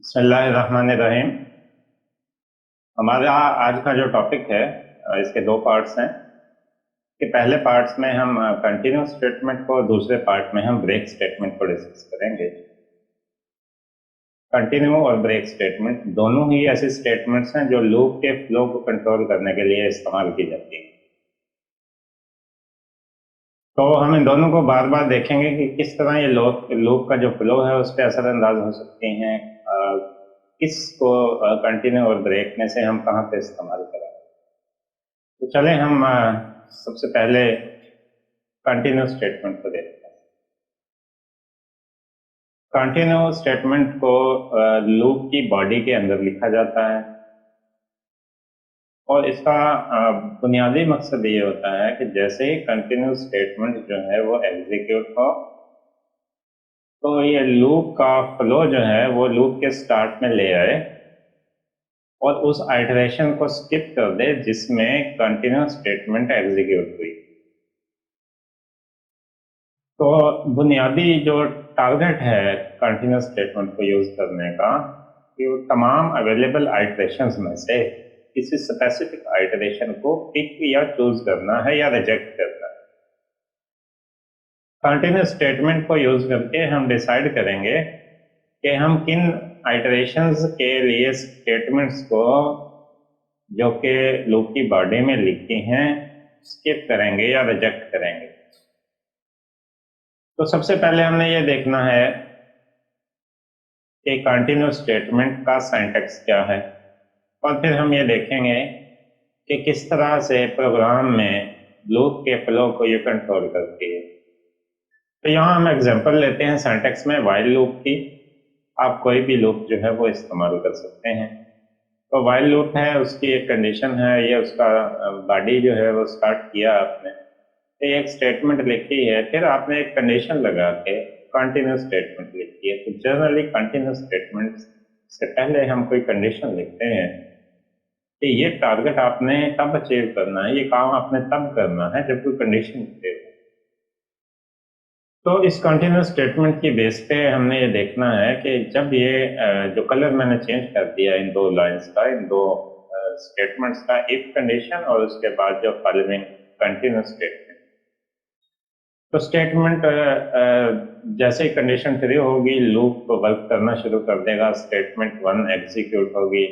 बिस्मिल्लाहिर्रहमानिर्रहीम। हमारा आज का जो टॉपिक है इसके दो पार्ट्स हैं कि पहले पार्ट्स में हम कंटिन्यूस स्टेटमेंट को, दूसरे पार्ट में हम ब्रेक स्टेटमेंट को डिस्कस करेंगे। कंटिन्यू और ब्रेक स्टेटमेंट दोनों ही ऐसे स्टेटमेंट्स हैं जो लूप के फ्लो को कंट्रोल करने के लिए इस्तेमाल की जाती हैं। तो हम इन दोनों को बार बार देखेंगे कि किस तरह ये लूप का जो फ्लो है उस पर असरअंदाज हो सकती हैं, किसको कंटिन्यू और ब्रेक में से हम कहाँ पे इस्तेमाल करें। तो चलें हम सबसे पहले कंटिन्यू स्टेटमेंट को देखते हैं। कंटिन्यू स्टेटमेंट को लूप की बॉडी के अंदर लिखा जाता है और इसका बुनियादी मकसद ये होता है कि जैसे ही कंटिन्यू स्टेटमेंट जो है वो एग्जीक्यूट हो तो ये लूप का फ्लो जो है वो लूप के स्टार्ट में ले आए और उस आइटरेशन को स्किप कर दे जिसमें कंटिन्यू स्टेटमेंट एग्जीक्यूट हुई। तो बुनियादी जो टारगेट है कंटिन्यूस स्टेटमेंट को यूज करने का कि वो तमाम अवेलेबल आइटरेशंस में से किसी स्पेसिफिक आइटरेशन को पिक या चूज करना है या रिजेक्ट करना है। कंटिन्यूस स्टेटमेंट को यूज करके हम डिसाइड करेंगे कि हम किन आइटरेशंस के लिए स्टेटमेंट्स को जो कि लूप की बॉडी में लिखी हैं स्किप करेंगे या रिजेक्ट करेंगे। तो सबसे पहले हमने ये देखना है कि कंटिन्यूस स्टेटमेंट का सिंटैक्स क्या है और फिर हम ये देखेंगे कि किस तरह से प्रोग्राम में लूप के फ्लो को ये कंट्रोल करती है। तो यहाँ हम एग्जांपल लेते हैं सिंटैक्स में व्हाइल लूप की। आप कोई भी लूप जो है वो इस्तेमाल कर सकते हैं। तो व्हाइल लूप है, उसकी एक कंडीशन है, ये उसका बॉडी जो है वो स्टार्ट किया आपने, तो एक स्टेटमेंट लिखी है, फिर आपने एक कंडीशन लगा के कंटिन्यूस स्टेटमेंट लिखी है। तो जनरली कंटिन्यूस स्टेटमेंट से पहले हम कोई कंडीशन लिखते हैं कि ये टारगेट आपने तब अचीव करना है, ये काम आपने तब करना है जब कोई कंडीशन लिखे। तो इस कंटिन्यूस स्टेटमेंट की बेस पे हमने ये देखना है कि जब ये जो कलर मैंने चेंज कर दिया इन दो लाइंस का, इन दो स्टेटमेंट्स का, इफ कंडीशन और उसके बाद जो फॉलोइंग कंटिन्यूस स्टेटमेंट, तो स्टेटमेंट जैसे ही कंडीशन ट्रू होगी लूप वर्क करना शुरू कर देगा, स्टेटमेंट 1 एग्जीक्यूट होगी।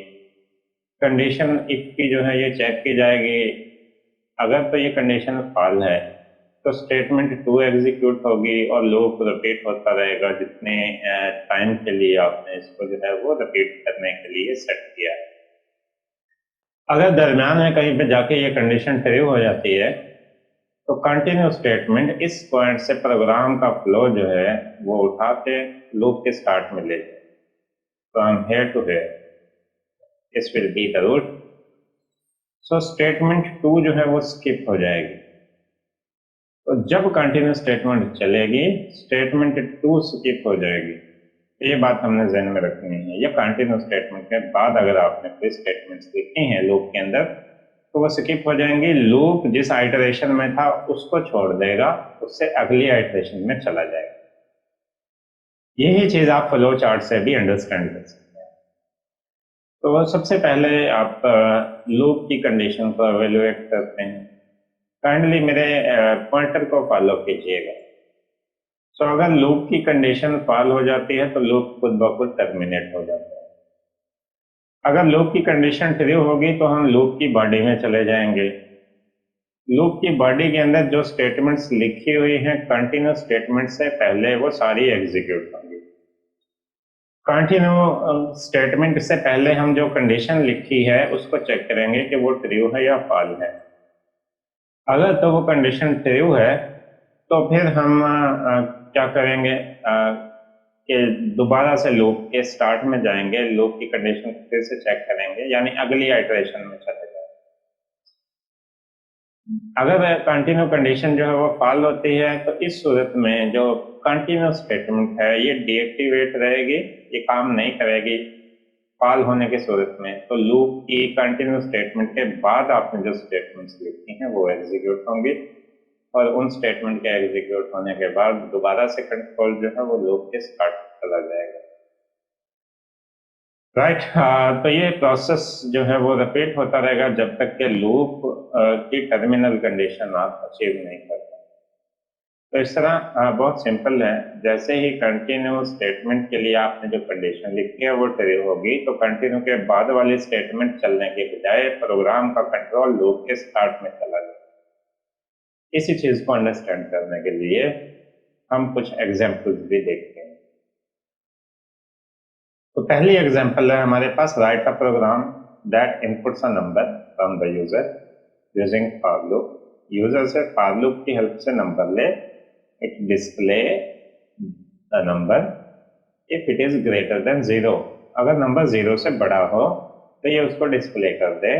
कंडीशन इफ की जो है ये चेक की जाएगी, अगर तो ये कंडीशन फॉल है तो स्टेटमेंट 2 एग्जीक्यूट होगी और लूप रिपीट होता रहेगा जितने टाइम के लिए आपने इसको जो है वो रिपीट करने के लिए सेट किया है। अगर दरम्यान में कहीं पे जाके ये कंडीशन ट्रू हो जाती है तो कंटिन्यू स्टेटमेंट इस पॉइंट से प्रोग्राम का फ्लो जो है वो उठा के लूप के स्टार्ट में ले जाए। From here to here this will be the route. So statement 2 जो है वो स्किप हो जाएगी। तो जब कंटिन्यू स्टेटमेंट चलेगी स्टेटमेंट 2 स्किप हो जाएगी। तो ये बात हमने ध्यान में रखनी है। या कंटिन्यू स्टेटमेंट के बाद अगर आपने कोई स्टेटमेंट्स लिखी हैं लूप के अंदर तो वो स्किप हो जाएंगी। लूप जिस आइटरेशन में था उसको छोड़ देगा, उससे अगली आइटरेशन में चला जाएगा। यही चीज आप फ्लो चार्ट से भी अंडरस्टैंड कर सकते हैं। तो सबसे पहले आप लूप की कंडीशन को एवेलुएट करते हैं। काइंडली मेरे पॉइंटर को फॉलो कीजिएगा। तो अगर लूप की कंडीशन फॉल हो जाती है तो लूप खुद ब खुद टर्मिनेट हो जाता है। अगर लूप की कंडीशन ट्रू होगी तो हम लूप की बॉडी में चले जाएंगे। लूप की बॉडी के अंदर जो स्टेटमेंट्स लिखी हुई हैं कंटिन्यू स्टेटमेंट से पहले वो सारी एग्जीक्यूट होंगी। कंटिन्यू स्टेटमेंट से पहले हम जो कंडीशन लिखी है उसको चेक करेंगे कि वो ट्रू है या फॉल है। अगर तो वो कंडीशन ट्रू है तो फिर हम क्या करेंगे कि दोबारा से लूप के स्टार्ट में जाएंगे, लूप की कंडीशन फिर से चेक करेंगे, यानी अगली आइटरेशन में चले जाएंगे। अगर कंटिन्यू कंडीशन जो है वो फॉल होती है तो इस सूरत में जो कंटिन्यू स्टेटमेंट है ये डीएक्टिवेट रहेगी, ये काम नहीं करेगी। फॉल होने की सूरत में तो लूप की कंटिन्यू स्टेटमेंट के बाद आपने जो स्टेटमेंट्स लिखी हैं वो एग्जीक्यूट होंगी और उन स्टेटमेंट के एग्जीक्यूट होने के बाद दोबारा से कंट्रोल जो है वो लूप के स्टार्ट चला जाएगा। राइट। तो ये प्रोसेस जो है वो रिपीट होता रहेगा जब तक कि लूप की टर्मिनल कंडीशन आप अचीव नहीं करते। तो इस तरह बहुत सिंपल है। जैसे ही कंटिन्यू स्टेटमेंट के लिए आपने जो कंडीशन लिखी है वो ट्रू होगी, तो कंटिन्यू के बाद वाली स्टेटमेंट चलने के बजाय प्रोग्राम का कंट्रोल लूप के स्टार्ट में चला जाए। इसी चीज को अंडरस्टैंड करने के लिए हम कुछ एग्जाम्पल्स भी देखते हैं। तो पहली एग्जाम्पल है हमारे पास, write a program that inputs a number from the user using for loop. User से फॉर लूप की हेल्प से नंबर ले, it display the number if it is greater than zero. अगर नंबर जीरो से बड़ा हो तो ये उसको डिस्प्ले कर दे,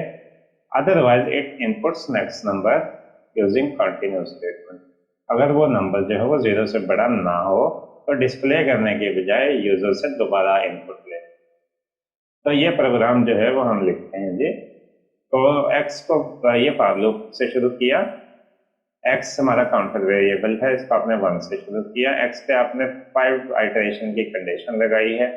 otherwise it inputs next number using continue statement. अगर वो नंबर जो है वो जीरो से बड़ा ना हो तो डिस्प्ले करने के बजाय यूजर से दोबारा इनपुट ले। तो ये प्रोग्राम जो है वो हम लिखते हैं जी। तो एक्स को ये फॉर लूप से शुरू किया, एक्स हमारा काउंटर वेरिएबल है, इसको आपने 1 से शुरू किया, एक्स पे आपने 5 आइटरेशन की कंडीशन लगाई है।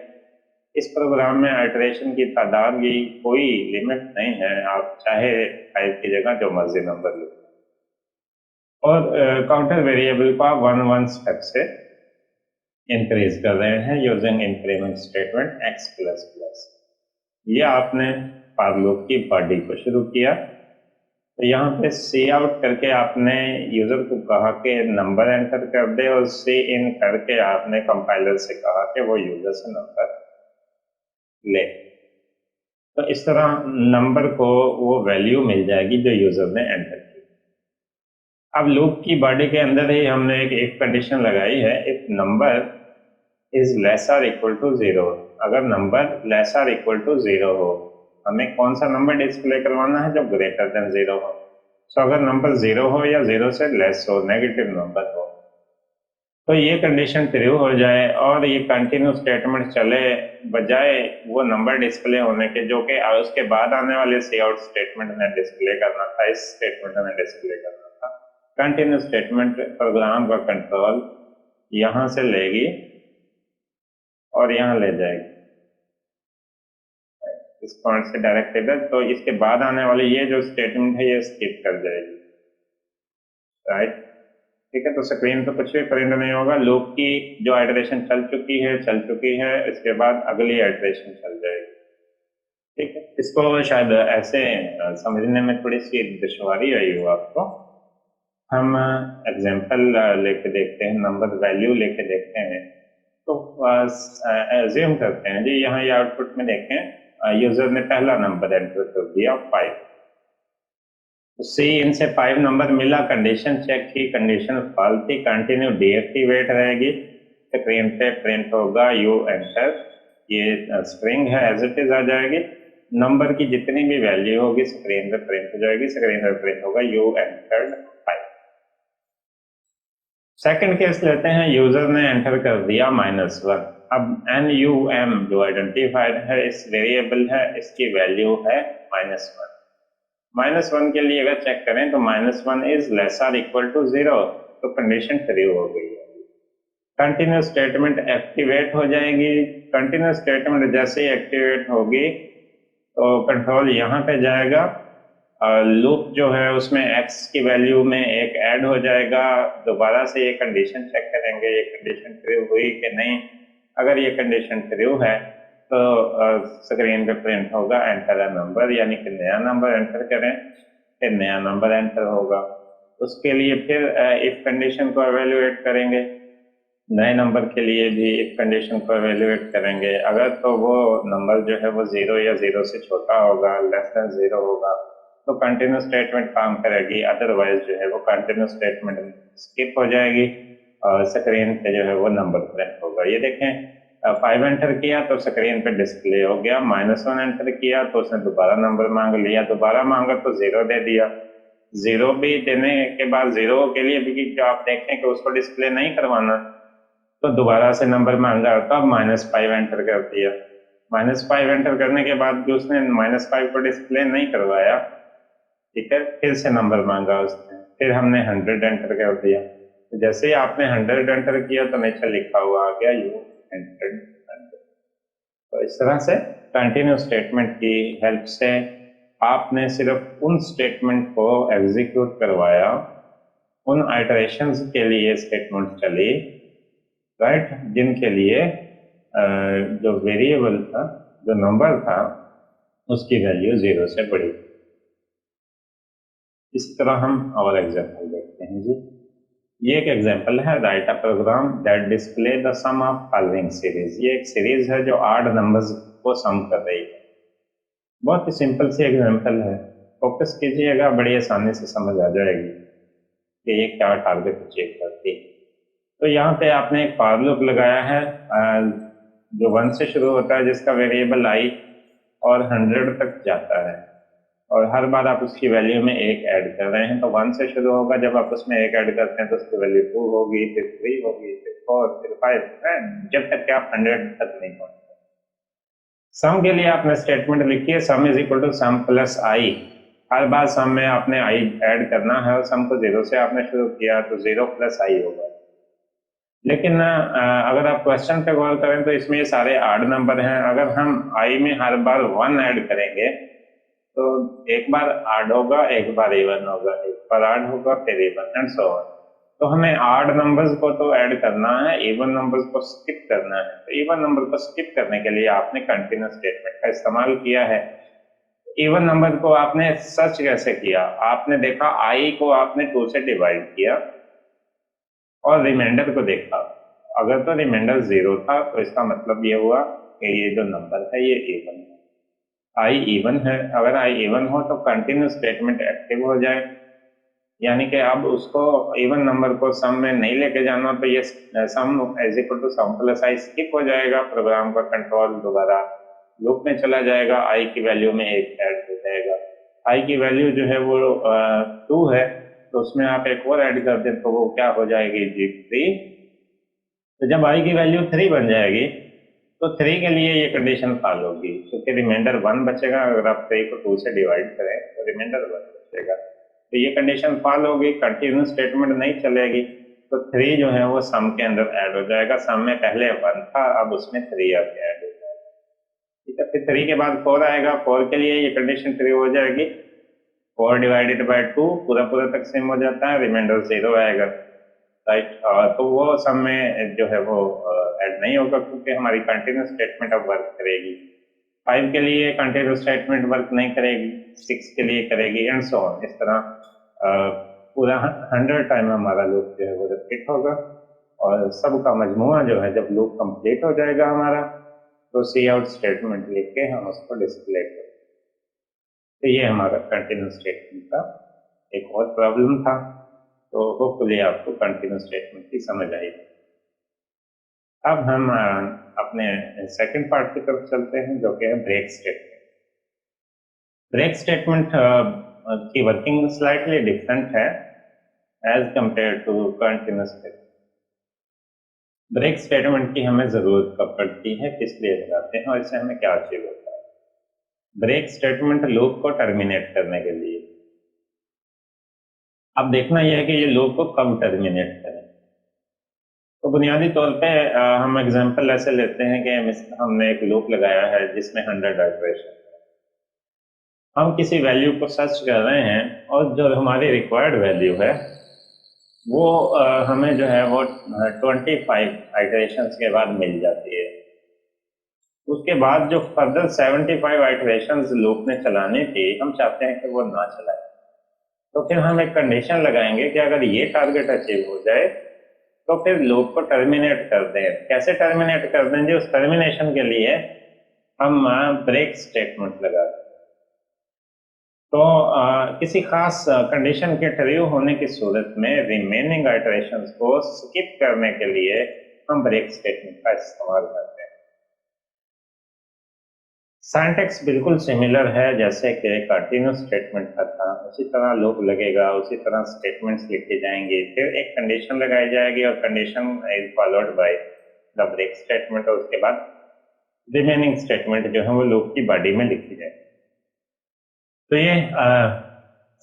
इस प्रोग्राम में आइटरेशन की तादाद की कोई लिमिट नहीं है, आप चाहे 5 की जगह जो मर्जी नंबर लो। और काउंटर वेरिएबल को आप 1 स्टेप से इंक्रीज कर रहे हैं using increment statement x plus plus. ये आपने फॉर लूप की बॉडी को शुरू किया। तो यहाँ पे सी आउट करके आपने यूजर को कहा कि नंबर एंटर कर दे, और सी इन करके आपने कंपाइलर से कहा कि वो यूजर से नंबर ले। तो इस तरह नंबर को वो वैल्यू मिल जाएगी जो यूजर ने एंटर की। अब लूप की बॉडी के अंदर ही हमने एक कंडीशन लगाई है, if number is less or equal to zero. अगर number less or equal to zero हो, हमें कौन सा नंबर डिस्प्ले करवाना है, जो ग्रेटर देन जीरो हो। तो अगर नंबर जीरो हो या जीरो से लेस हो, नेगेटिव नंबर हो, तो ये कंडीशन ट्रू हो जाए और ये कंटिन्यू स्टेटमेंट चले, बजाय वो नंबर डिस्प्ले होने के जो कि उसके बाद आने वाले सी आउट स्टेटमेंट ने डिस्प्ले करना था, इस स्टेटमेंट ने डिस्प्ले करना था। कंटिन्यू स्टेटमेंट प्रोग्राम का कंट्रोल यहां से लेगी और यहां ले जाएगी इस पॉइंट से डायरेक्ट इधर, तो इसके बाद आने वाली ये जो स्टेटमेंट है ये स्किप कर जाएगी। राइट, ठीक है। तो स्क्रीन पे कुछ भी प्रिंट नहीं होगा, लूप की जो आइटरेशन चल चुकी है, इसके बाद अगली आइटरेशन चल जाएगी। ठीक है, इसको शायद ऐसे समझने में थोड़ी सी दुश्वारी आई हो आपको। हम एग्जांपल लेके देखते हैं, नंबर वैल्यू लेके देखते हैं। तो एज्यूम करते हैं जी, यहाँ ये आउटपुट में देखें, यूजर ने पहला नंबर एंटर कर दिया 5। तो सी इनसे 5 नंबर मिला, कंडीशन चेक की, कंडीशन फॉल्स थी, कंटिन्यू डीएक्टिवेट रहेगी, स्क्रीन पे प्रिंट होगा यू एंटर। ये स्ट्रिंग है, एज इट इज आ जाएगी। नंबर की जितनी भी वैल्यू होगी स्क्रीन पे प्रिंट हो जाएगी, स्क्रीन पे प्रिंट होगा यू एंटर्ड 5। सेकंड केस लेते हैं, यूजर ने एंटर कर दिया -1। अब एन यू एम जो आइडेंटिफाइड है, इस वेरिएबल है, इसकी वैल्यू है -1। -1 के लिए अगर चेक करें तो -1 is less or equal to zero, तो कंडीशन ट्रू हो गई है। कंटिन्यू स्टेटमेंट एक्टिवेट हो जाएगी। कंटिन्यू स्टेटमेंट जैसे ही एक्टिवेट होगी तो कंट्रोल यहाँ पे जाएगा, लूप जो है उसमें x की वैल्यू में एक ऐड हो जाएगा। दोबारा से ये कंडीशन चेक करेंगे, ये कंडीशन ट्रू हुई कि नहीं। अगर ये कंडीशन ट्रू है तो स्क्रीन पे प्रिंट होगा एंटर अ नंबर, यानी कि नया नंबर एंटर करें, फिर नया नंबर एंटर होगा। उसके लिए फिर इफ कंडीशन को एवेल्युएट करेंगे, नए नंबर के लिए भी इफ कंडीशन को एवेल्युएट करेंगे। अगर तो वो नंबर जो है वो जीरो या जीरो से छोटा होगा, लेस देन जीरो होगा, तो कंटिन्यू स्टेटमेंट काम करेगी, अदरवाइज जो है वो कंटिन्यू स्टेटमेंट स्किप हो जाएगी और स्क्रीन पे जो है वो नंबर प्रिंट होगा। ये देखें, 5 एंटर किया तो स्क्रीन पे डिस्प्ले हो गया, -1 एंटर किया तो उसने दोबारा नंबर मांग लिया, दोबारा मांगा तो जीरो दे दिया। जीरो भी देने के बाद जीरो के लिए भी जो आप देखें कि उसको डिस्प्ले नहीं करवाना, तो दोबारा से नंबर मांगा तो अब -5 एंटर कर दिया। -5 एंटर करने के बाद भी उसने -5 को डिस्प्ले नहीं करवाया, ठीक है, फिर से नंबर मांगा उसने, फिर हमने 100 एंटर कर दिया। तो जैसे ही आपने 100 एंटर किया तो नीचे लिखा हुआ आ गया यू एंटर्ड 100। तो इस तरह से कंटिन्यूस स्टेटमेंट की हेल्प से आपने सिर्फ उन स्टेटमेंट को एग्जीक्यूट करवाया, उन आइटरेशंस के लिए स्टेटमेंट चली, राइट, जिनके लिए जो वेरिएबल था, जो नंबर था, उसकी वैल्यू 0 से बड़ी। इस तरह हम और एग्जाम्पल देखते हैं जी। ये एक एग्जाम्पल है, write a program that display the sum of following series. ये एक सीरीज है जो 8 नंबर्स को सम कर रही है। बहुत ही सिंपल सी एग्जाम्पल है, फोकस कीजिएगा, बड़ी आसानी से समझ आ जाएगी कि ये क्या टारगेट अचीव करती है। तो यहाँ पे आपने एक फॉर लूप लगाया है जो 1 से शुरू होता है, जिसका वेरिएबल आई और 100 तक जाता है, और हर बार आप उसकी वैल्यू में 1 ऐड कर रहे हैं। तो 1 से शुरू होगा, जब आप उसमें 1 ऐड करते हैं तो उसकी वैल्यू 2 होगी, फिर 3 होगी, फिर 4, फिर 5, जब तक कि आप 100 तक नहीं पहुंचते। सम के लिए आपने स्टेटमेंट लिखी है, sum is equal to sum plus I. हर बार सम में आपने आई ऐड करना है, और सम को 0 से आपने शुरू किया तो 0 प्लस आई होगा। लेकिन अगर आप क्वेश्चन पे गौर करें तो इसमें ये सारे 8 नंबर हैं। अगर हम आई में हर बार 1 ऐड करेंगे तो एक बार ऐड होगा, एक बार इवन होगा, एक बार ऐड होगा, फिर इवन, एंड सो ऑन। तो हमें 8 नंबर्स को तो ऐड करना है, इवन नंबर्स को स्किप करना है। तो इवन नंबर को स्किप करने के लिए आपने कंटिन्यूस स्टेटमेंट का इस्तेमाल किया है। इवन नंबर को आपने सर्च कैसे किया? आपने देखा आई को आपने 2 से डिवाइड किया और रिमाइंडर को देखा। अगर तो रिमाइंडर 0 था तो इसका मतलब ये हुआ कि ये जो नंबर है ये इवन है, आई इवन है। अगर आई इवन हो तो कंटिन्यूस स्टेटमेंट एक्टिव हो जाए, यानी कि अब उसको इवन नंबर को सम में नहीं लेके जाना, तो ये sum is equal to sum plus I skip हो जाएगा, प्रोग्राम का कंट्रोल दोबारा लूप में चला जाएगा, आई की वैल्यू में 1 ऐड हो जाएगा। आई की वैल्यू जो है वो 2 है, तो उसमें आप एक और ऐड कर दें तो वो क्या हो जाएगी जी, 3। तो जब आई की वैल्यू 3 बन जाएगी तो 3 के लिए ये कंडीशन फॉलो होगी, क्योंकि रिमाइंडर 1 बचेगा। अगर आप 3 को 2 से डिवाइड करें तो रिमाइंडर 1 बचेगा, तो ये कंडीशन फॉलो होगी, कंटिन्यूस स्टेटमेंट नहीं चलेगी। तो 3 जो है वो सम के अंदर ऐड हो जाएगा। सम में पहले 1 था, अब उसमें 3 आके ऐड हो जाएगा, ठीक है। फिर 3 के बाद 4 आएगा, 4 के लिए ये कंडीशन ट्रू हो जाएगी। 4 डिवाइडेड बाय 2 पूरा पूरा तक सेम हो जाता है, रिमाइंडर 0 आएगा, राइट। तो वो सम में जो है वो ऐड नहीं होगा, क्योंकि हमारी कंटिन्यूस स्टेटमेंट अब वर्क करेगी। 5 के लिए कंटिन्यूस स्टेटमेंट वर्क नहीं करेगी, 6 के लिए करेगी, एंड सो ऑन। इस तरह पूरा 100 टाइम हमारा लूप जो है वो रिपीट होगा, और सबका मजमुआ जो है जब लूप कंप्लीट हो जाएगा हमारा, तो सी आउट स्टेटमेंट लिख के हम उसको डिस्प्ले करेंगे। तो ये हमारा कंटिन्यूस स्टेटमेंट का एक और प्रॉब्लम था। तो होपफुली आपको कंटिन्यूस स्टेटमेंट की समझ आई। अब हम अपने सेकंड पार्ट की तरफ चलते हैं, जो कि है ब्रेक स्टेटमेंट। ब्रेक स्टेटमेंट की वर्किंग स्लाइटली डिफरेंट है as compare to continuous statement. Break statement की हमें जरूरत कब पड़ती है, किस लिए लगाते हैं, और इससे हमें क्या अचीव होता है? ब्रेक स्टेटमेंट लूप को टर्मिनेट करने के लिए। अब देखना यह है कि ये लूप को कब टर्मिनेट करें। तो बुनियादी तौर पे हम एग्जांपल ऐसे लेते हैं कि हमने एक लूप लगाया है जिसमें 100 आइटरेशन, हम किसी वैल्यू को सर्च कर रहे हैं, और जो हमारी रिक्वायर्ड वैल्यू है वो हमें जो है वो 25 आइटरेशंस के बाद मिल जाती है। उसके बाद जो फर्दर 75 आइटरेशंस लूप में चलानी थी, हम चाहते हैं कि वो ना चलाए। तो फिर हम एक कंडीशन लगाएंगे कि अगर ये टारगेट अचीव हो जाए तो फिर लूप को टर्मिनेट कर दें। कैसे टर्मिनेट कर दें जी? उस टर्मिनेशन के लिए हम ब्रेक स्टेटमेंट लगाते हैं। तो किसी खास कंडीशन के ट्रू होने की सूरत में रिमेनिंग आइटरेशंस को स्किप करने के लिए हम ब्रेक स्टेटमेंट का इस्तेमाल करते हैं। सिंटैक्स बिल्कुल सिमिलर है जैसे कि कंटिन्यूस स्टेटमेंट का था, उसी तरह लूप लगेगा, उसी तरह स्टेटमेंट्स लिखे जाएंगे, फिर एक कंडीशन लगाई जाएगी और condition is followed by the break statement, और उसके बाद रिमेनिंग स्टेटमेंट जो है वो लूप की बॉडी में लिखी जाएगी। तो ये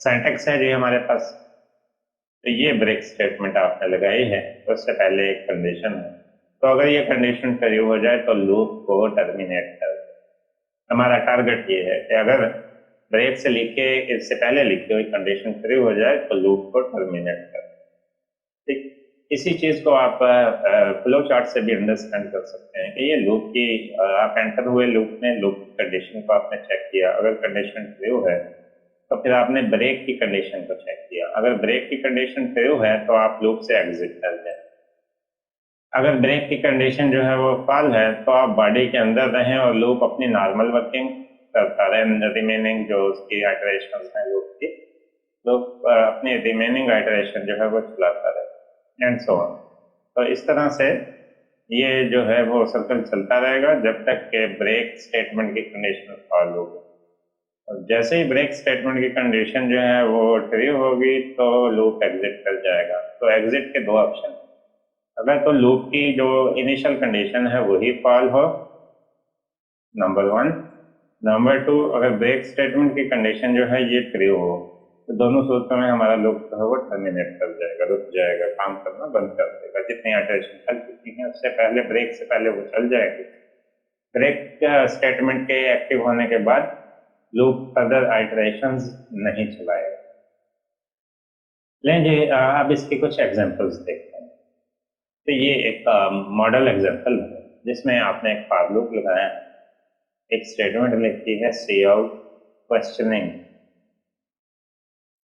सिंटैक्स है जी हमारे पास। तो ये ब्रेक स्टेटमेंट आपने लगाई है, तो उससे पहले एक कंडीशन है। तो अगर ये कंडीशन ट्रू हो जाए तो लूप को टर्मिनेट कर दे। हमारा टारगेट ये है कि अगर ब्रेक से लिखे इससे पहले लिखी हुई कंडीशन ट्रू हो जाए तो लूप को टर्मिनेट कर। ठीक, इसी चीज को आप फ्लो चार्ट से भी अंडरस्टैंड कर सकते हैं कि ये लूप की आप एंटर हुए लूप में लूप की कंडीशन को आपने चेक किया, अगर कंडीशन ट्रू है तो फिर आपने ब्रेक की कंडीशन को चेक किया, अगर ब्रेक की कंडीशन ट्रू है तो आप लूप से एग्जिट कर जाए। अगर ब्रेक की कंडीशन जो है वो फॉल है तो आप बॉडी के अंदर रहें और लूप अपनी नॉर्मल वर्किंग करता रहे, रिमेनिंग जो उसकी आइटरेशन है लूप की, लूप अपनी रिमेनिंग आइटरेशन जो है वो चलाता रहे एंड सो ऑन। तो इस तरह से ये जो है वो सर्कल चलता रहेगा जब तक के ब्रेक स्टेटमेंट की कंडीशन फॉल होगी। और जैसे ही ब्रेक स्टेटमेंट की कंडीशन जो है वो ट्रू होगी तो लूप एग्जिट कर जाएगा। तो एग्जिट के दो ऑप्शन, अगर तो लूप की जो इनिशियल कंडीशन है वही फॉल हो, नंबर वन। नंबर टू, अगर ब्रेक स्टेटमेंट की कंडीशन जो है ये ट्रू हो तो दोनों सूत्रों में हमारा लूप जो है वो टर्मिनेट कर जाएगा, रुक जाएगा, काम करना बंद कर देगा। जितनी आइटरेशन चल चुकी है उससे पहले, ब्रेक से पहले वो चल जाएगी। ब्रेक स्टेटमेंट के एक्टिव होने के बाद लूप फर्दर आइटरेशंस नहीं चलाएगा। लें जी, अब इसके कुछ एग्जांपल्स देखते हैं। तो ये एक मॉडल एग्जांपल है जिसमें आपने एक फॉर लूप लगाया है, एक स्टेटमेंट लिखी है सी आउट क्वेश्चनिंग,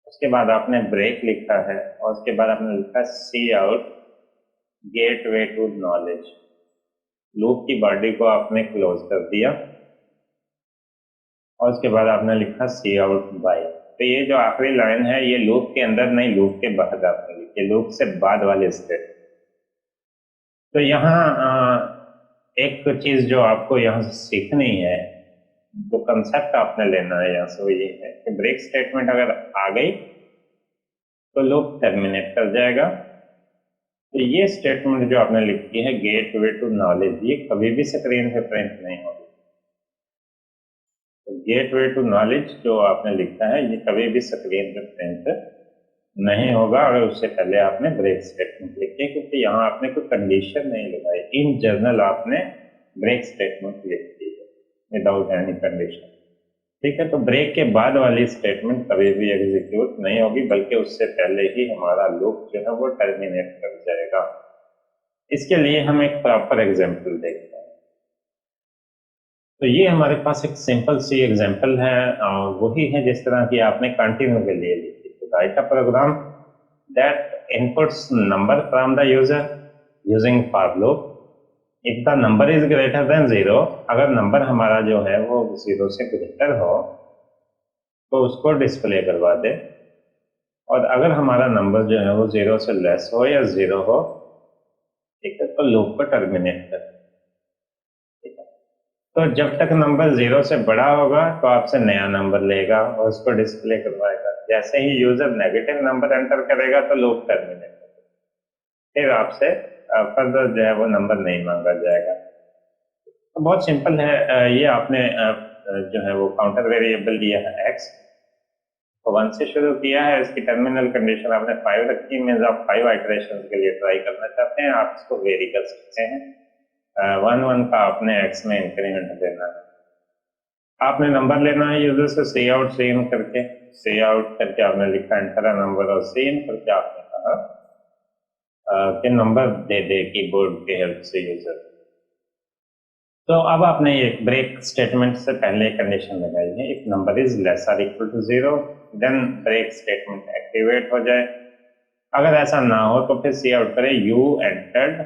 उसके बाद आपने ब्रेक लिखा है और उसके बाद आपने लिखा cout gateway to knowledge. Loop की बॉडी को आपने क्लोज कर दिया और उसके बाद आपने लिखा सी आउट बाय। तो ये जो आखिरी लाइन है ये लूप के अंदर नहीं, लूप के बाहर आपने लिखी, लूप से बाद वाले स्टेट। तो यहाँ एक चीज जो आपको यहाँ से सीखनी है, जो कंसेप्ट आपने लेना है यहाँ से, वो ये है कि ब्रेक स्टेटमेंट अगर आ गई तो लूप टर्मिनेट कर जाएगा। तो ये स्टेटमेंट जो आपने लिखी है गेटवे टू नॉलेज, ये कभी भी स्क्रीन पे प्रिंट नहीं होगी। तो गेटवे टू नॉलेज जो आपने लिखा है ये कभी भी स्क्रीन पे प्रिंट नहीं होगा अगर उससे पहले आपने ब्रेक स्टेटमेंट लिखी, क्योंकि यहाँ आपने कोई कंडीशन नहीं लगाई। इन जनरल आपने ब्रेक स्टेटमेंट लिख दी है विदाउट एनी कंडीशन। ठीक है, तो ब्रेक के बाद वाली स्टेटमेंट कभी भी एग्जीक्यूट नहीं होगी, बल्कि उससे पहले ही हमारा लूप जो है वो टर्मिनेट कर जाएगा। इसके लिए हम एक प्रॉपर एग्जांपल देखते हैं। तो ये हमारे पास एक सिंपल सी एग्जांपल है, वही है जिस तरह की आपने कंटिन्यू के लिए लिखी। तो write a program that inputs number from the user using for loop if the number is greater than 0। अगर नंबर हमारा जो है वो 0 से ग्रेटर हो तो उसको डिस्प्ले करवा दे, और अगर हमारा नंबर जो है वो 0 से लेस हो या 0 हो, ठीक है, तो लूप को टर्मिनेट कर। ठीक है, तो जब तक नंबर 0 से बड़ा होगा तो आपसे नया नंबर लेगा और उसको डिस्प्ले करवाएगा। जैसे ही यूजर नेगेटिव नंबर एंटर करेगा तो लूप टर्मिनेट कर, फिर आपसे फर्दर जो है वो नंबर नहीं मांगा जाएगा। तो बहुत सिंपल है। ये आपने जो है वो काउंटर वेरिएबल दिया है एक्स, तो 1 से शुरू किया है, इसकी टर्मिनल कंडीशन आपने 5 रखी, मीन्स आप 5 आइटरेशन के लिए ट्राई करना चाहते हैं, आप इसको वेरी कर सकते हैं। 1 का आपने एक्स में इंक्रीमेंट देना है। आपने नंबर लेना है यूजर से सी आउट सी इन करके, सी आउट करके आपने लिखा एंटर नंबर और सी इन करके आपने कहा कि नंबर दे दे कीबोर्ड की हेल्प से यूजर। तो अब आपने एक ब्रेक स्टेटमेंट से पहले कंडीशन लगाई है, if number is less or equal to 0 then break statement activate हो जाए। अगर ऐसा ना हो तो फिर सी आउट करें you entered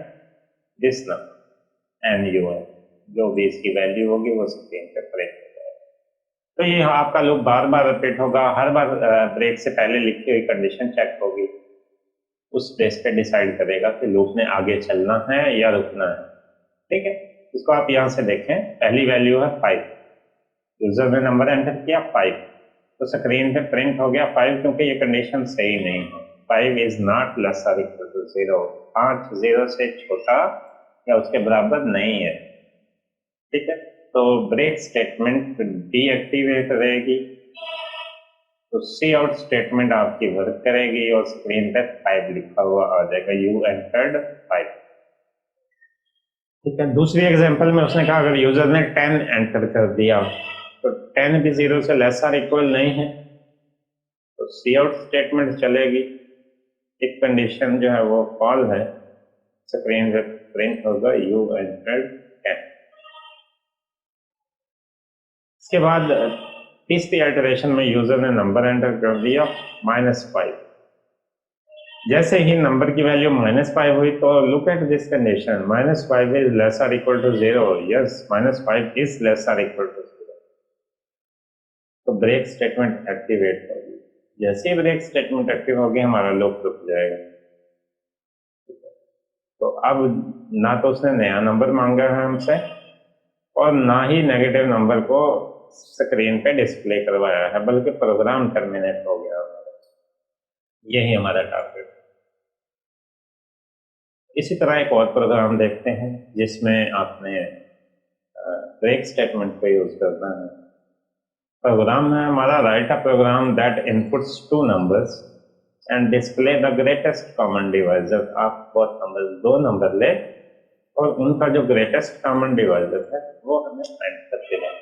this number and you N, जो भी इसकी वैल्यू होगी वो स्क्रीन पे प्रिंट हो जाएगा। तो ये आपका लूप बार बार रिपीट होगा, हर बार ब्रेक से पहले लिखी हुई कंडीशन चेक होगी, उस बेस पे डिसाइड करेगा कि लूप में आगे चलना है या रुकना है। ठीक है, इसको आप यहाँ से देखें, पहली वैल्यू है 5, यूजर ने नंबर एंटर किया 5, तो स्क्रीन पे प्रिंट हो गया 5, क्योंकि ये कंडीशन सही नहीं है। 5 is not less or equal to 0, 5 0 से छोटा या उसके बराबर नहीं है। ठीक है, तो ब्रेक स्टेटमेंट डीएक्टिवेट रहेगी, तो सी आउट स्टेटमेंट आपकी वर्क करेगी और स्क्रीन पे 5 लिखा हुआ आ जाएगा, यू एंटर्ड 5। ठीक है, दूसरी एग्जांपल में उसने कहा अगर यूजर ने 10 एंटर कर दिया तो 10 भी 0 से लेस और इक्वल नहीं है तो सी आउट स्टेटमेंट चलेगी। एक कंडीशन जो है वो फॉल है, स्क्रीन पे प्रिंट होगा यू एंटर्ड 10। इसके बाद तीसरी इटरेशन में यूजर ने नंबर एंटर कर दिया -5। जैसे ही नंबर की वैल्यू -5 हुई तो look at this condition, -5 is less or equal to 0, yes -5 is less or equal to 0। तो ब्रेक स्टेटमेंट एक्टिवेट होगी। जैसे ही ब्रेक स्टेटमेंट एक्टिव होगी हमारा लूप रुक जाएगा। तो अब ना तो उसने नया नंबर मांगा है हमसे और ना ही नेगेटिव नंबर को स्क्रीन पे डिस्प्ले करवाया है, बल्कि प्रोग्राम टर्मिनेट हो गया। यही हमारा टारगेट। इसी तरह एक और प्रोग्राम देखते हैं जिसमें आपने ब्रेक स्टेटमेंट को यूज करना है। प्रोग्राम है हमारा write a program that inputs 2 numbers and display the greatest common divisor. आप बहुत नंबर 2 नंबर ले और उनका जो ग्रेटेस्ट कॉमन डिवाइजर है वो हमें फाइंड करके दें।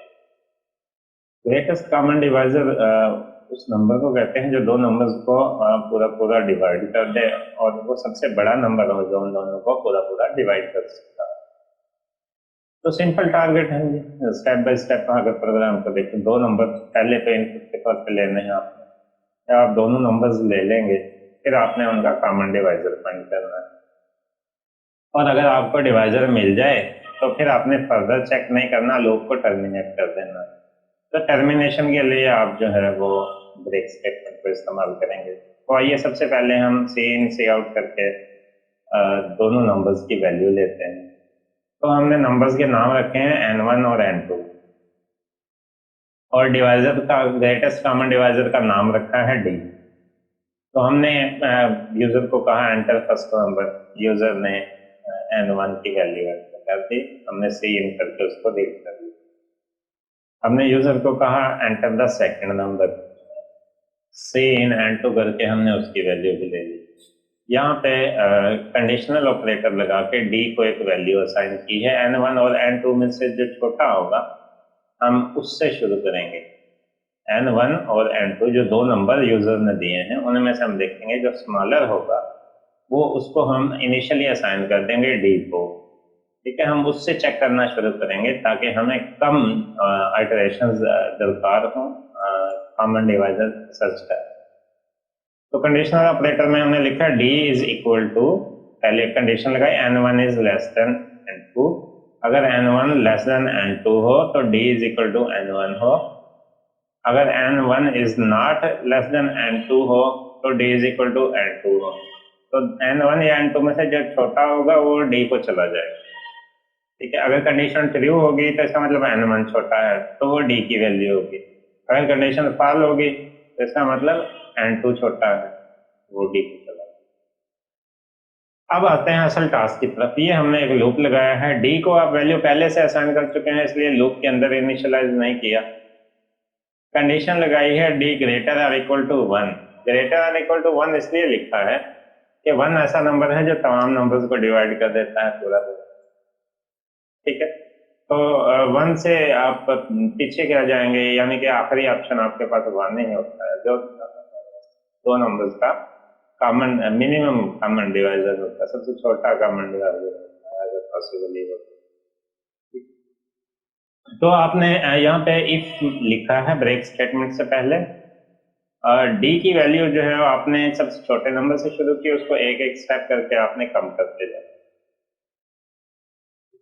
ग्रेटेस्ट कॉमन डिवाइजर उस नंबर को कहते हैं जो 2 नंबर्स को पूरा पूरा डिवाइड कर दे और वो सबसे बड़ा नंबर हो जो उन दोनों को पूरा पूरा डिवाइड कर सकता है। तो सिंपल टारगेट है ये, स्टेप बाय स्टेप अगर प्रोग्राम को देखें 2 नंबर पहले तो इनपुट के तौर पे लेने हैं आपने, या आप दोनों नंबर्स ले लेंगे, फिर आपने उनका कॉमन डिवाइजर फाइंड करना है। और अगर आपको डिवाइजर मिल जाए तो फिर आपने फर्दर चेक नहीं करना, लूप को टर्मिनेट कर देना। तो टर्मिनेशन के लिए आप जो है वो ब्रेक स्टेटमेंट को इस्तेमाल करेंगे। तो आइए सबसे पहले हम सी इन सी आउट करके दोनों नंबर्स की वैल्यू लेते हैं। तो हमने नंबर्स के नाम रखे हैं n1 और n2 और डिवाइजर का ग्रेटेस्ट कॉमन डिवाइजर का नाम रखा है d। तो हमने यूजर को कहा एंटर फर्स्ट नंबर, यूजर ने n1 की वैल्यू एंटर कर दी, हमने सी इन करके उसको रीड कर दिया। हमने यूजर को कहा enter the second number, cin n2 करके हमने उसकी वैल्यू भी ले ली। यहाँ पे कंडीशनल ऑपरेटर लगा के d को एक वैल्यू असाइन की है, n1 और n2 में से जो छोटा होगा हम उससे शुरू करेंगे। n1 और n2 जो 2 नंबर यूजर ने दिए हैं उनमें से हम देखेंगे जो स्मॉलर होगा वो उसको हम इनिशियली असाइन कर देंगे d को। ठीक है, हम उससे चेक करना शुरू करेंगे ताकि हमें कम आइटरेशंस दरकार हो कॉमन डिवाइजर सर्च कर। तो कंडीशनल ऑपरेटर में हमने लिखा d इज इक्वल टू, पहले कंडीशन लगाई n1 is less than n2। अगर n1 लेस देन n2 हो तो d is equal to n1 हो। अगर n1 is not less than n2 हो तो d is equal to n2 हो। तो n1 या n2 में से जो छोटा होगा वो d को चला जाएगा। ठीक है, अगर कंडीशन ट्रू होगी तो इसका मतलब n1 छोटा है तो वो d की वैल्यू होगी। अगर कंडीशन फॉल होगी तो इसका मतलब n2 छोटा है, वो d को चला। अब आते हैं असल टास्क की तरफ। ये हमने एक लूप लगाया है, d को आप वैल्यू पहले से असाइन कर चुके हैं इसलिए लूप के अंदर इनिशियलाइज नहीं किया। कंडीशन लगाई है d ग्रेटर और इक्वल टू 1। ग्रेटर और इक्वल टू 1 इसलिए लिखा है कि 1 ऐसा नंबर है जो तमाम नंबर्स को डिवाइड कर देता है पूरा। ठीक है, तो 1 से आप पीछे क्या जाएंगे, यानी कि आखिरी ऑप्शन आपके पास 1 ही होता है जो 2 नंबर्स का कॉमन मिनिमम कॉमन डिवाइजर होता है, सबसे छोटा कॉमन डिवाइजर होता है अगर पॉसिबल ही हो। तो आपने यहाँ पे इफ लिखा है ब्रेक स्टेटमेंट से पहले, d की वैल्यू जो है आपने सबसे छोटे नंबर से शुरू की, उसको एक एक स्टेप करके आपने कम करते जाए।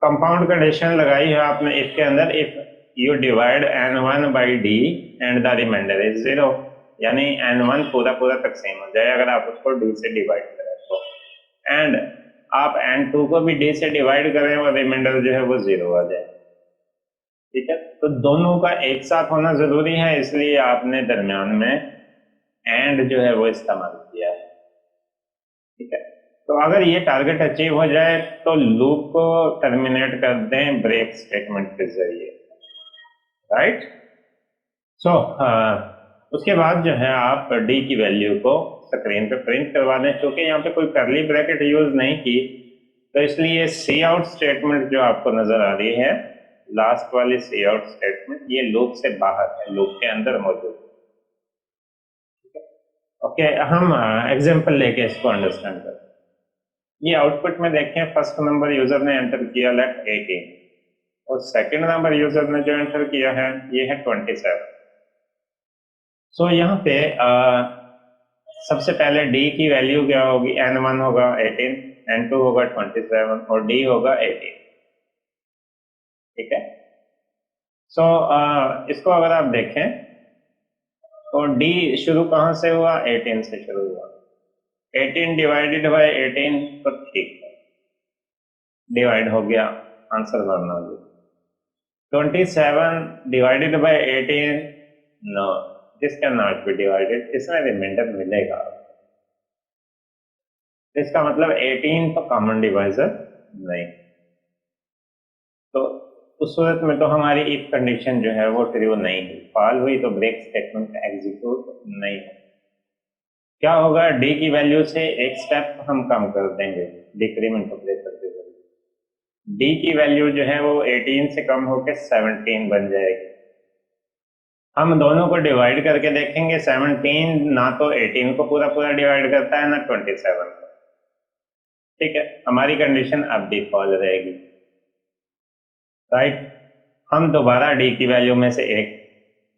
कंपाउंड कंडीशन लगाई है आपने इफ के अंदर, if you divide n1 by d and the remainder is 0, यानी n1 पूरा पूरा तकसीम हो जाए अगर आप उसको d से डिवाइड करें तो, एंड आप n2 को भी d से डिवाइड करें और रिमाइंडर जो है वो 0 आ जाए। ठीक है, तो दोनों का एक साथ होना जरूरी है इसलिए आपने दरमियान में एंड जो है वो इस्तेमाल किया है। ठीक है, तो अगर ये टारगेट अचीव हो जाए तो लूप को टर्मिनेट कर दें ब्रेक स्टेटमेंट के जरिए। राइट, सो उसके बाद जो है आप d की वैल्यू को स्क्रीन पे प्रिंट करवा दें। क्योंकि यहाँ पे कोई करली ब्रैकेट यूज नहीं की तो इसलिए सी आउट स्टेटमेंट जो आपको नजर आ रही है, लास्ट वाली सी आउट स्टेटमेंट, ये लूप से बाहर है, लूप के अंदर मौजूद है। ओके, हम एग्जांपल लेके इसको अंडरस्टैंड करते हैं। ये आउटपुट में देखें, फर्स्ट नंबर यूजर ने एंटर किया लेफ्ट 18 और सेकंड नंबर यूजर ने जो एंटर किया है ये है 27। सो यहाँ पे सबसे पहले डी की वैल्यू क्या होगी, n1 होगा 18, n2 होगा 27 और d होगा 18। ठीक है। सो इसको अगर आप देखें तो d शुरू कहाँ से हुआ, 18 से शुरू हुआ। 18 डिवाइडेड बाय 18 तो ठीक है, डिवाइड हो गया, आंसर भरना होगा। 27 divided by 18, no, this can not be divided, इसमें रिमाइंडर मिलेगा। इसका मतलब 18 तो कॉमन डिवाइजर नहीं। तो उस सूरत में तो हमारी इफ कंडीशन जो है वो ट्रू नहीं हुई, फॉल हुई, तो ब्रेक स्टेटमेंट एग्जीक्यूट नहीं हो। क्या होगा, डी की वैल्यू से एक स्टेप हम कम कर देंगे डिक्रीमेंट ऑपरेटर के जरिए। डी की वैल्यू जो है वो 18 से कम होकर 17 बन जाएगी। हम दोनों को डिवाइड करके देखेंगे, 17 ना तो 18 को पूरा पूरा डिवाइड करता है ना 27 को। ठीक है, हमारी कंडीशन अब भी फॉल रहेगी, राइट। हम दोबारा डी की वैल्यू में से एक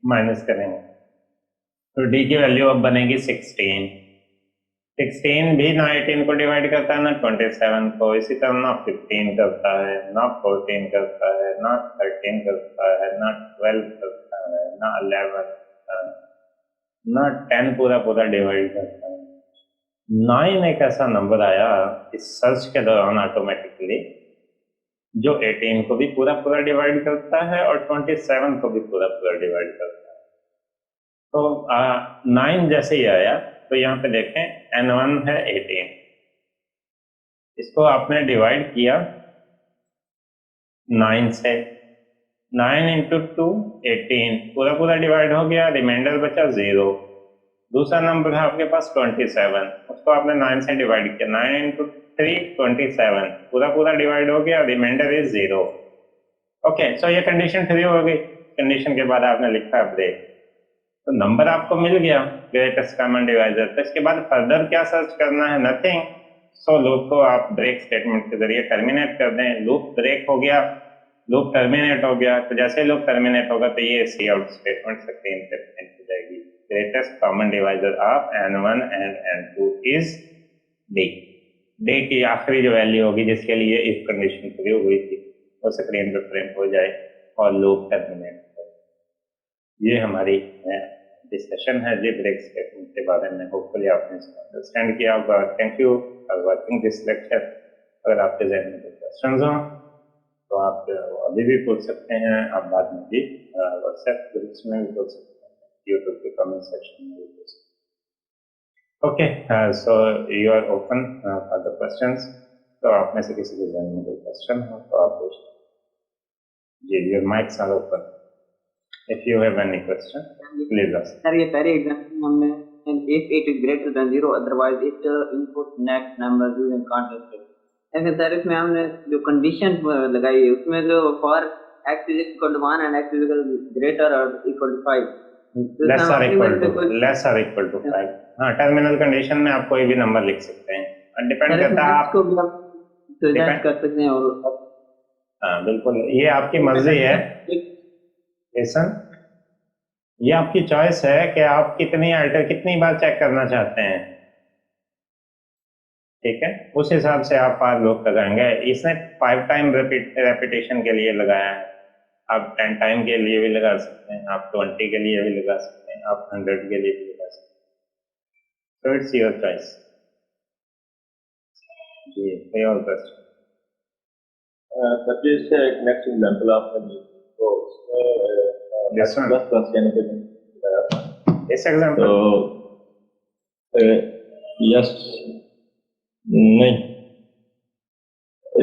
माइनस करेंगे, तो डी की वैल्यू अब बनेगी 16। 16 भी ना 18 को डिवाइड करता है ना 27 को, इसी तरह ना 15 करता है, ना 14 करता है, ना 13 करता है, ना 12 करता है, ना 11 करता है, ना 10 पूरा पूरा डिवाइड करता है। 9 एक ऐसा नंबर आया इस सर्च के दौरान ऑटोमेटिकली, जो 18 को भी पूरा पूरा डिवाइड करता है और 27 को भी पूरा पूरा डिवाइड करता है। तो 9 जैसे ही आया तो यहाँ पे देखें n1 है 18, इसको आपने डिवाइड किया 9 से, 9 इंटू 2 18, पूरा पूरा डिवाइड हो गया, रिमाइंडर बचा 0। दूसरा नंबर है आपके पास 27, उसको आपने 9 से डिवाइड किया, 9 इंटू 3 27, पूरा पूरा डिवाइड हो गया, रिमाइंडर इज 0। ओके, सो ये कंडीशन ट्रू हो गई। कंडीशन के बाद आपने लिखा ब्रेक, तो नंबर आपको मिल गया ग्रेटेस्ट कॉमन डिवाइजर। तो इसके बाद फर्दर क्या सर्च करना है, नथिंग। सो लूप को आप ब्रेक स्टेटमेंट के जरिए टर्मिनेट कर दें। लूप ब्रेक हो गया, लूप टर्मिनेट हो गया, तो जैसे लूप टर्मिनेट होगा तो ये सी आउट स्टेटमेंट स्क्रीन पे प्रिंट हो जाएगी, greatest common divisor of n1 and n2 is d। d की आखिरी जो वैल्यू होगी जिसके लिए इफ कंडीशन ट्रू हुई थी वो स्क्रीन पे प्रिंट हो जाए और लूप टर्मिनेट हो जाए। ये हमारी डिस्कशन है जी ब्रेक स्टेटमेंट के बारे में। होपफुली आपने इसको अंडरस्टैंड किया होगा। Thank you for watching this lecture. अगर आपके जहन में कोई क्वेश्चन हो तो आप अभी भी पूछ सकते हैं, आप बाद में भी व्हाट्सएप ग्रुप्स में भी पूछ सकते हैं, यूट्यूब के कमेंट सेक्शन में भी पूछ सकते हैं। Okay, so you are open for the questions. तो आप में से किसी के जहन में कोई क्वेश्चन हो तो आप पूछ जी, your mics are open. If you have any question, please ask. Sir, ये पहले एग्जांपल हमने if it is greater than 0 otherwise it input next number using context। लेकिन सर इसमें हमने जो कंडीशन लगाई है उसमें जो for x is equal to 1 and x is greater or equal to 5, less or equal to 5। हाँ, टर्मिनल कंडीशन में आप कोई भी नंबर लिख सकते हैं, डिपेंड करता है आप डिपेंड कर सकते हैं। और हाँ बिल्कुल, ये आपकी मर्जी है ऐसन, ये आपकी चॉइस है कि आप कितनी बार चेक करना चाहते हैं। ठीक है, उस हिसाब से आप पार लूप लगाएंगे। इसने 5 टाइम रेपिटेशन के लिए लगाया है, आप 10 टाइम के लिए भी लगा सकते हैं, आप 20 के लिए भी लगा सकते हैं, आप 100 के लिए भी लगा सकते हैं। सो इट्स योर चॉइस जी। कोई और क्वेश्चन? जैसे नेक्स्ट एग्जांपल आपने दी तो उसमें इस एग्जांपल तो यस नहीं,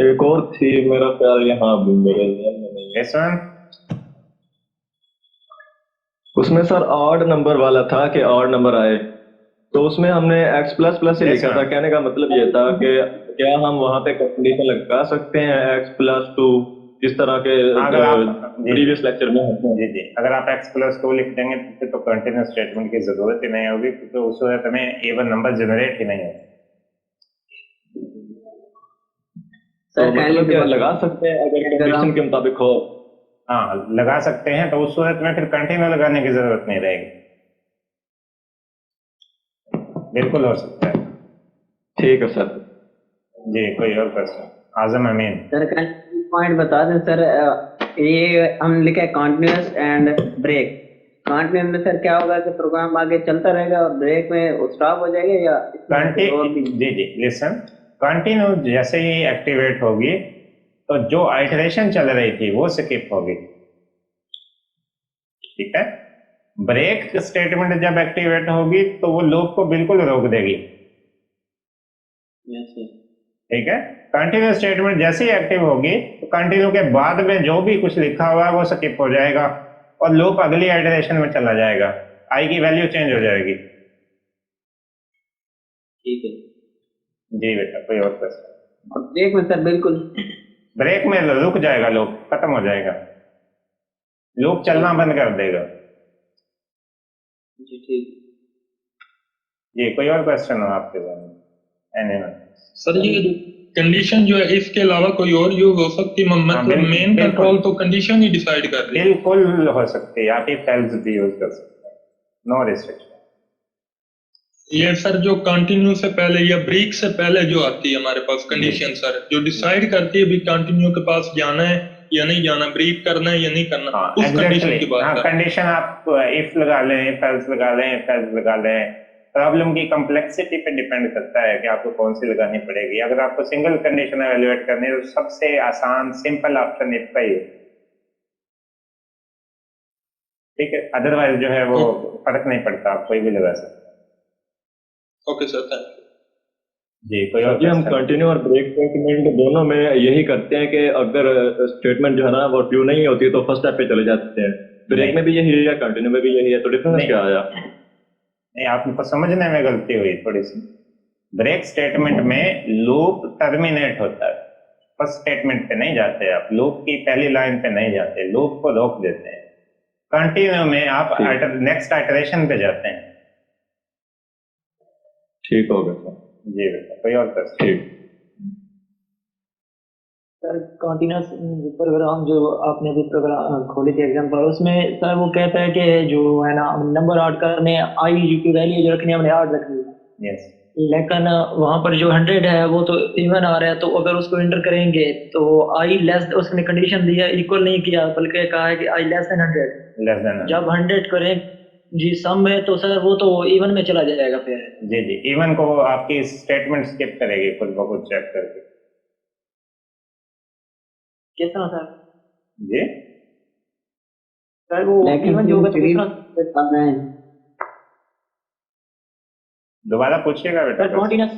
एक और थी मेरा ख्याल यहाँ भी मेरे ध्यान में नहीं है। उसमें सर ऑड नंबर वाला था कि ऑड नंबर आए तो उसमें हमने x प्लस प्लस से Yes, लिखा था, ma'am. कहने का मतलब ये था कि क्या हम वहाँ पे कंडीशन लगा सकते हैं x प्लस टू, इस तरह के अगर आप प्रीवियस लेक्चर में हमने जी जी अगर आप x प्लस टू लिख देंगे तो फिर तो कंटिन्यूस स्टेटमेंट की जरूरत ही नहीं होगी, क्योंकि उस सूरत में एवन नंबर जनरेट ही नहीं होगा। तो सर मतलब क्या लगा सकते हैं अगर अगर कंडीशन हम के मुताबिक हो? हाँ लगा सकते हैं, तो उस सूरत में फिर कंटिन्यू लगाने की जरूरत नहीं रहेगी, बिल्कुल हो सकता है। ठीक है सर। जी कोई और क्वेश्चन? आजम अमीन। सर पॉइंट बता दें सर, ये हम लिखा है कॉन्टिन्यूस एंड ब्रेक। कॉन्टिन्यूस में सर क्या होगा कि प्रोग्राम आगे चलता रहेगा और ब्रेक में स्टॉप हो जाएगा, या इसमें कोई और भी? जी जी लिसन, कंटिन्यू जैसे ही एक्टिवेट होगी तो जो आइटरेशन चल रही थी वो स्किप होगी, ठीक है। ब्रेक स्टेटमेंट जब एक्टिवेट होगी तो वो लूप को बिल्कुल रोक देगी, यस सर। ठीक है। कंटिन्यू स्टेटमेंट जैसे ही एक्टिव होगी तो कंटिन्यू के बाद में जो भी कुछ लिखा हुआ है वो स्किप हो जाएगा और लूप अगली आइटरेशन में चला जाएगा, आई की वैल्यू चेंज हो जाएगी। ठीक है। जी बेटा कोई और क्वेश्चन? और ब्रेक में सर बिल्कुल ब्रेक में रुक जाएगा, लूप खत्म हो जाएगा, लूप चलना बंद कर देगा। जी ठीक। जी कोई और क्वेश्चन हो आपके ज़हन में? Anyone? सर ये कंडीशन जो है इसके अलावा कोई और यूज हो सकती है, मतलब बिल्कुल, मेन बिल्कुल। कंट्रोल तो कंडीशन ही डिसाइड कर रही है। बिल्कुल हो सकती है, आप इफ एल्स भी यूज कर सकते हैं, नो रिस्ट्रिक्शन। ये सर जो कंटिन्यू से पहले या ब्रेक से पहले जो आती है हमारे पास कंडीशन सर, जो डिसाइड करती है भी कंटिन्यू के पास जाना है या नहीं जाना, ब्रेक करना है या नहीं करना, हाँ उस कंडीशन एग्जैक्टली, की बात हाँ कर। कंडीशन आप इफ लगा लें, इफ एल्स लगा लें, इफ एल्स लगा लें, प्रॉब्लम की कम्प्लेक्सिटी पे डिपेंड करता है कि आपको कौन सी लगानी पड़ेगी। अगर आपको सिंगल कंडीशन एवेल्युएट करनी है तो सबसे आसान सिंपल ऑप्शन इफ का ही है, ठीक है। अदरवाइज जो है वो फर्क नहीं पड़ता, आप कोई भी लगा सकते हैं। Okay sir, thank you. जी कोई और जी हम क्वेश्चन? कंटिन्यू और ब्रेक स्टेटमेंट दोनों में यही करते हैं कि अगर स्टेटमेंट जो है ना वो ट्रू नहीं होती तो फर्स्ट स्टेप पे चले जाते हैं। ब्रेक नहीं। में भी यही है या कंटिन्यू में भी यही है, तो डिफरेंस नहीं। क्या आया? नहीं आपको समझने में गलती हुई थोड़ी सी। ब्रेक स्टेटमेंट में लूप टर्मिनेट होता है, फर्स्ट स्टेटमेंट पे नहीं जाते आप, लूप की पहली लाइन पे नहीं जाते, लूप को रोक देते हैं। कंटिन्यू में आप नेक्स्ट आइटरेशन पे जाते हैं। ठीक हो गया सर। जी बेटा कोई और क्वेश्चन? ठीक। सर कॉन्टिन्यूस प्रोग्राम जो आपने अभी प्रोग्राम खोली थी एग्जाम्पल, उसमें सर वो कहता है कि जो है ना नंबर ऐड करने आई की वैल्यू जो रखनी है हमने 8 रखनी है, यस लेकिन वहाँ पर जो 100 है वो तो इवन आ रहा है, तो अगर उसको इंटर करेंगे तो आई लेस, उसने कंडीशन दी है इक्वल नहीं किया बल्कि कहा है कि आई लेस देन 100। Less than. जब 100 करें जी सम में तो सर वो तो इवन में चला जाएगा फिर। जी जी इवन को आपकी स्टेटमेंट स्किप करेगी खुद ब खुद चेक करके। किस तरह सर? जी सर वो इवन जो होगा तो किस तरह? दोबारा पूछिएगा बेटा। सर कॉन्टिन्यूस,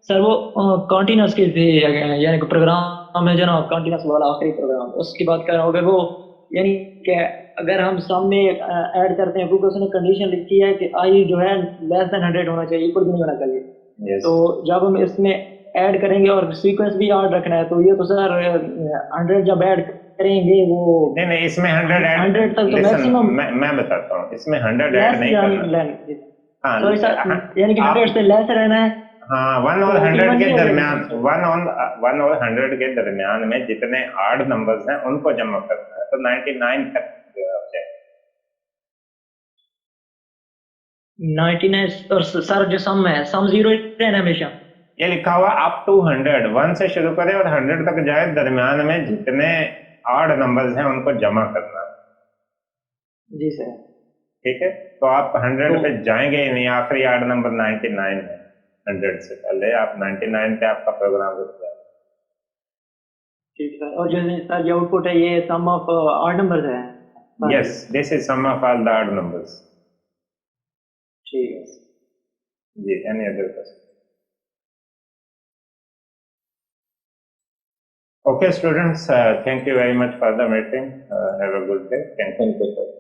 सर वो कॉन्टिन्यूस की थी, यानी कि प्रोग्राम है जो ना कॉन्टिन्यूस वाला आखिरी प्रोग्राम, उसकी बात कर रहा हूँ। अगर वो यानी कि अगर हम सम में ऐड करते हैं क्योंकि उसने कंडीशन लिखी है कि आई जो है लेस देन 100 होना चाहिए, इक्वल भी नहीं होना चाहिए। यस तो जब हम इसमें ऐड करेंगे और सीक्वेंस भी ऐड रखना है तो ये तो सर 100 जब ऐड करेंगे वो नहीं नहीं इसमें 100 ऐड 100 तक तो लिसन मैक्सिमम मैं बताता हूँ, इसमें 100 ऐड नहीं करना। हाँ सॉरी सर, यानी कि 100 से लेस रहना है। हाँ 1 और तो 100 even के नहीं हो दरमियान, जाएगा। 1 और 100 के दरमियान में जितने आड नंबर्स हैं उनको जमा करना है, तो 99 तक जो है आप check 99 और सर जो सम है, सम 0 रहना हमेशा। ये लिखा हुआ अप टू 100, 1 से शुरू करें और 100 तक जाए, दरमियान में जितने आड नंबर्स हैं उनको जमा करना है, जी सर। ठीक है। तो आप 100 तो पे जाएंगे ही नहीं, आखिरी आड नंबर 99 है, 100 से पहले आप 99 पे आपका प्रोग्राम रुक जाए। ठीक है, और जो सर ये आउटपुट है ये सम ऑफ ऑड नंबर्स है। Yes this is sum of all the odd numbers. ठीक है। जी any other question? Okay students, thank you very much for the meeting. Have a good day. Thank you. Thank you sir.